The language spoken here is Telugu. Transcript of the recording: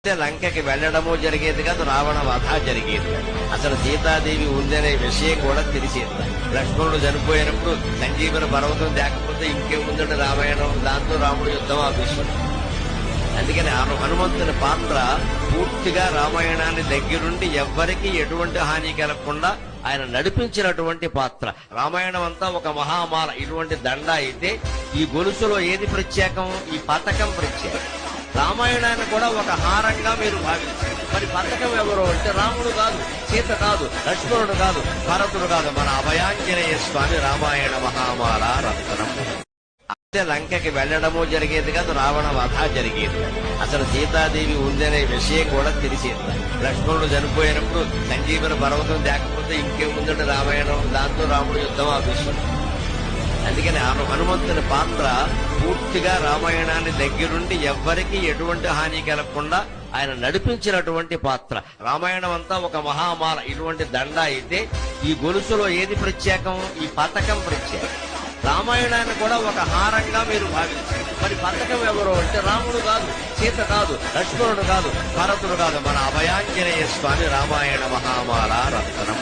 లంకకి వెళ్లడము జరిగేది కాదు, రావణ వధ జరిగేది. అసలు సీతాదేవి ఉందనే విషయం కూడా తెలిసేది. లక్ష్మణుడు చనిపోయినప్పుడు సంజీవన పర్వతం లేకపోతే ఇంకేముందంటే రామాయణం, దాంతో రాముడు యుద్ధం ఆపేశాడు. అందుకని హనుమంతుని పాత్ర పూర్తిగా రామాయణాన్ని దగ్గరుండి ఎవ్వరికి ఎటువంటి హాని కలగకుండా ఆయన నడిపించినటువంటి పాత్ర. రామాయణం అంతా ఒక మహామాల, ఇటువంటి దండ అయితే ఈ గొలుసులో ఏది ప్రత్యేకం? ఈ పతకం ప్రత్యేకం. రామాయణాన్ని కూడా ఒక హారంగా మీరు భావించారు. మరి పతకం ఎవరు అంటే రాముడు కాదు, సీత కాదు, లక్ష్మణుడు కాదు, భరతుడు కాదు, మన అభయాంజనేయ స్వామి రామాయణ మహామాల రత్నం. అయితే లంకకి వెళ్లడము జరిగేది కాదు, రావణ వధ జరిగేది. అసలు సీతాదేవి ఉందనే విషయం కూడా తెలిసేది. లక్ష్మణుడు చనిపోయినప్పుడు సంజీవన పర్వతం లేకపోతే ఇంకేముందంటే రామాయణం, దాంతో రాముడు యుద్ధం ఆపేశాడు. అందుకని హనుమంతుని పాత్ర పూర్తిగా రామాయణాన్ని దగ్గరుండి ఎవ్వరికి ఎటువంటి హాని కలగకుండా ఆయన నడిపించినటువంటి పాత్ర. రామాయణం అంతా ఒక మహామాల, ఇటువంటి దండ అయితే ఈ గొలుసులో ఏది ప్రత్యేకం? ఈ పతకం ప్రత్యేకం. రామాయణాన్ని కూడా ఒక హారంగా మీరు భావించారు. మరి పతకం ఎవరు అంటే రాముడు కాదు, సీత కాదు, లక్ష్మణుడు కాదు, భరతుడు కాదు, మన అభయాంజనేయ స్వామి రామాయణ మహామాల రత్నం.